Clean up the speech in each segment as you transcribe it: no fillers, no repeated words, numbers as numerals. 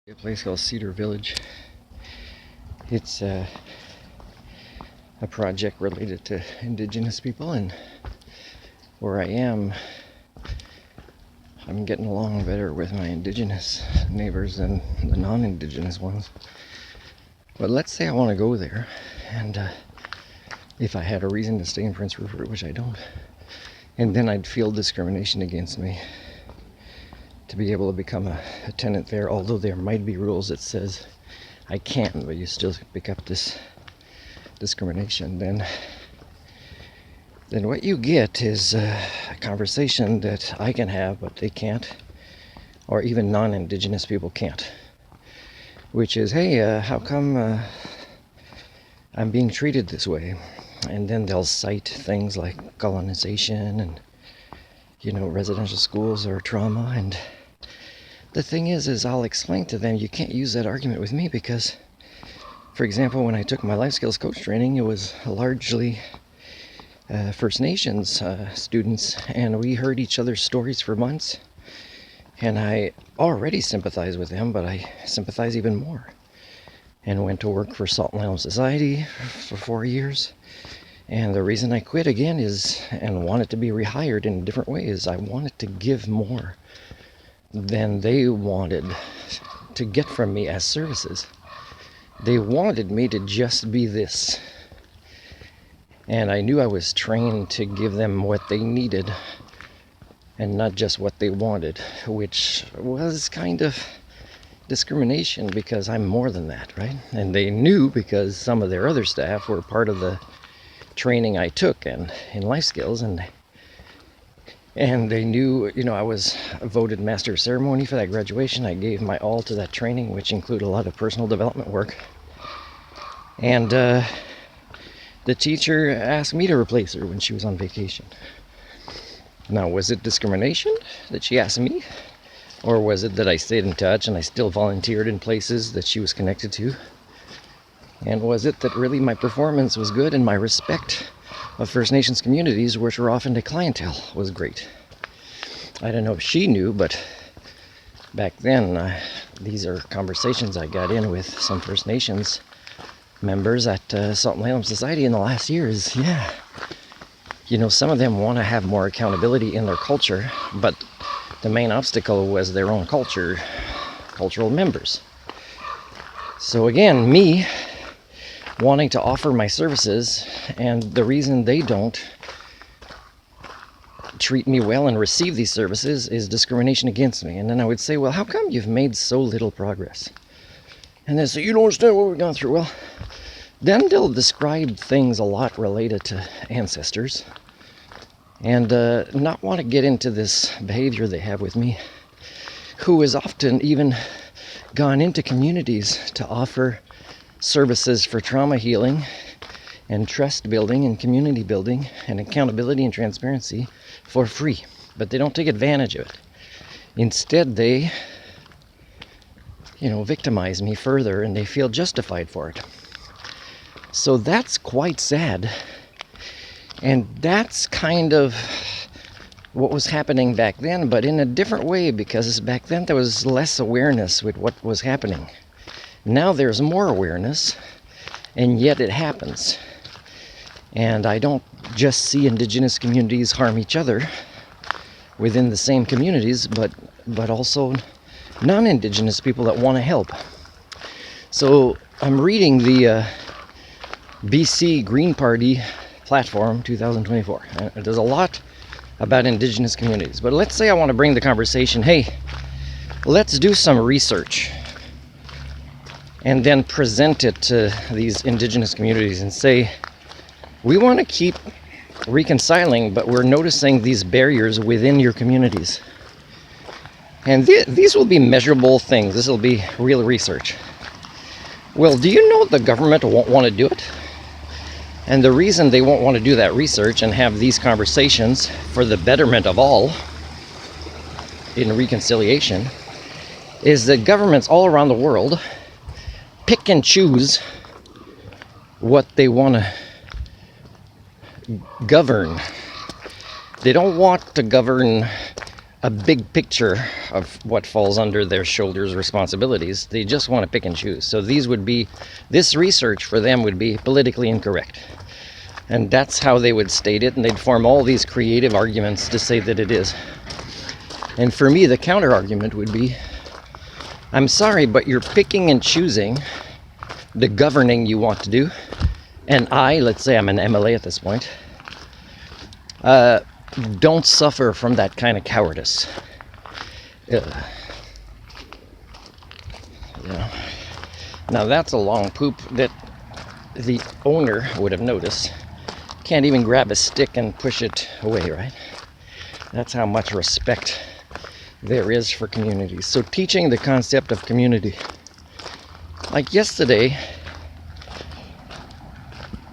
A place called Cedar Village. It's a project related to indigenous people, and where I am, I'm getting along better with my indigenous neighbors than the non-indigenous ones. But let's say I want to go there, and if I had a reason to stay in Prince Rupert, which I don't, and then I'd feel discrimination against me to be able to become a tenant there, although there might be rules that says I can't, but you still pick up this discrimination, then what you get is a conversation that I can have but they can't, or even non-indigenous people can't, which is, hey, how come I'm being treated this way? And then they'll cite things like colonization and residential schools or trauma. And the thing is I'll explain to them, you can't use that argument with me because, for example, when I took my life skills coach training, it was largely First Nations students, and we heard each other's stories for months, and I already sympathize with them, but I sympathize even more, and went to work for Salt and Lamb Society for 4 years. And the reason I quit again and wanted to be rehired in a different way, is I wanted to give more than they wanted to get from me as services. They wanted me to just be this. And I knew I was trained to give them what they needed and not just what they wanted, which was kind of discrimination because I'm more than that, right? And they knew because some of their other staff were part of the training I took and in life skills, and they knew, I was voted master of ceremony for that graduation. I gave my all to that training, which included a lot of personal development work. And the teacher asked me to replace her when she was on vacation. Now, was it discrimination that she asked me? Or was it that I stayed in touch and I still volunteered in places that she was connected to? And was it that really my performance was good and my respect of First Nations communities, which were often a clientele, was great? I don't know if she knew, but back then, these are conversations I got in with some First Nations members at Salt and Lamb Society in the last years. Yeah, some of them want to have more accountability in their culture, but the main obstacle was their own cultural members. So again, me wanting to offer my services, and the reason they don't treat me well and receive these services is discrimination against me. And then I would say, well, how come you've made so little progress? And they say, you don't understand what we've gone through. Well, then they'll describe things a lot related to ancestors and not want to get into this behavior they have with me, who has often even gone into communities to offer services for trauma healing and trust building and community building and accountability and transparency for free, but they don't take advantage of it. Instead, they victimize me further, and they feel justified for it. So that's quite sad, and that's kind of what was happening back then, but in a different way, because back then there was less awareness with what was happening. Now there's more awareness, and yet it happens. And I don't just see indigenous communities harm each other within the same communities, but also non-indigenous people that want to help. So I'm reading the BC Green Party platform 2024. There's a lot about indigenous communities, but let's say I want to bring the conversation, hey, let's do some research and then present it to these indigenous communities and say, we want to keep reconciling, but we're noticing these barriers within your communities. And these will be measurable things. This will be real research. Well, do you know the government won't want to do it? And the reason they won't want to do that research and have these conversations for the betterment of all in reconciliation is that governments all around the world pick and choose what they want to govern. They don't want to govern a big picture of what falls under their shoulders' responsibilities. They just want to pick and choose. So this research for them would be politically incorrect. And that's how they would state it, and they'd form all these creative arguments to say that it is. And for me, the counter argument would be, I'm sorry, but you're picking and choosing the governing you want to do. And let's say I'm an MLA at this point, don't suffer from that kind of cowardice. Now that's a long poop that the owner would have noticed. Can't even grab a stick and push it away, right? That's how much respect there is for communities. So teaching the concept of community. Like yesterday,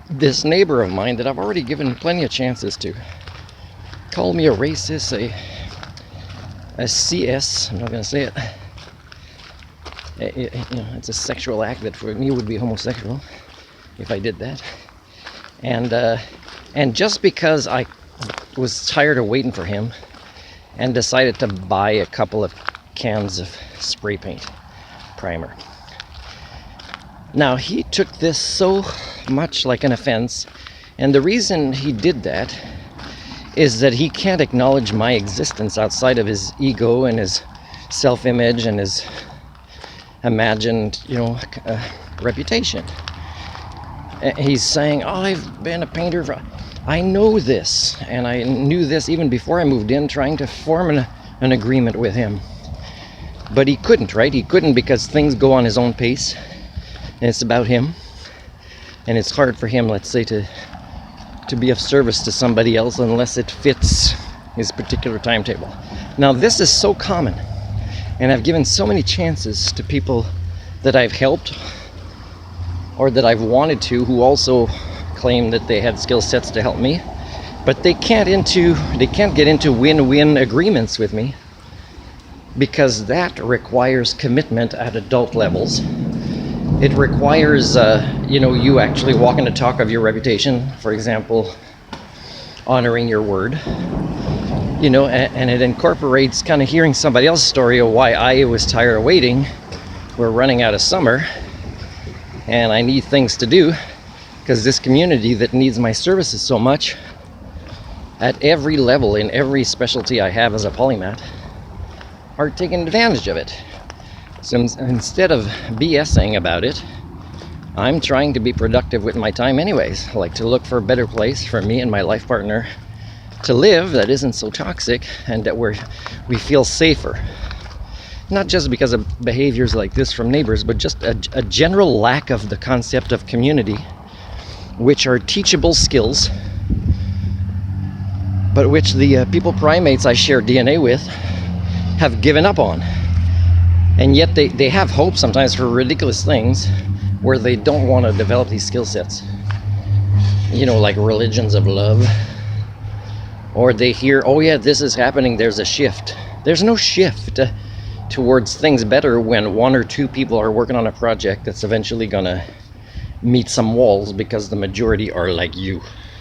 this neighbor of mine that I've already given plenty of chances to called me a racist, a CS, I'm not going to say it. It's a sexual act that for me would be homosexual if I did that. And just because I was tired of waiting for him and decided to buy a couple of cans of spray paint primer. Now, he took this so much like an offense, and the reason he did that is that he can't acknowledge my existence outside of his ego and his self-image and his imagined, reputation. He's saying, oh, I've been a painter for... I know this, and I knew this even before I moved in, trying to form an agreement with him. But he couldn't, right? He couldn't because things go on his own pace, and it's about him. And it's hard for him, let's say, to be of service to somebody else unless it fits his particular timetable. Now, this is so common, and I've given so many chances to people that I've helped or that I've wanted to, who also claim that they had skill sets to help me, but they can't get into win-win agreements with me because that requires commitment at adult levels. It requires you actually walking the talk of your reputation, for example, honoring your word, and it incorporates kind of hearing somebody else's story of why I was tired of waiting. We're running out of summer and I need things to do because this community that needs my services so much at every level, in every specialty I have as a polymath, are taking advantage of it. So instead of BSing about it, I'm trying to be productive with my time anyways, like to look for a better place for me and my life partner to live that isn't so toxic and that we feel safer. Not just because of behaviors like this from neighbors, but just a general lack of the concept of community, which are teachable skills, but which the people primates I share DNA with have given up on. And yet they have hope sometimes for ridiculous things where they don't want to develop these skill sets. Like religions of love. Or they hear, oh yeah, this is happening, there's a shift. There's no shift towards things better when one or two people are working on a project that's eventually gonna meet some walls because the majority are like you.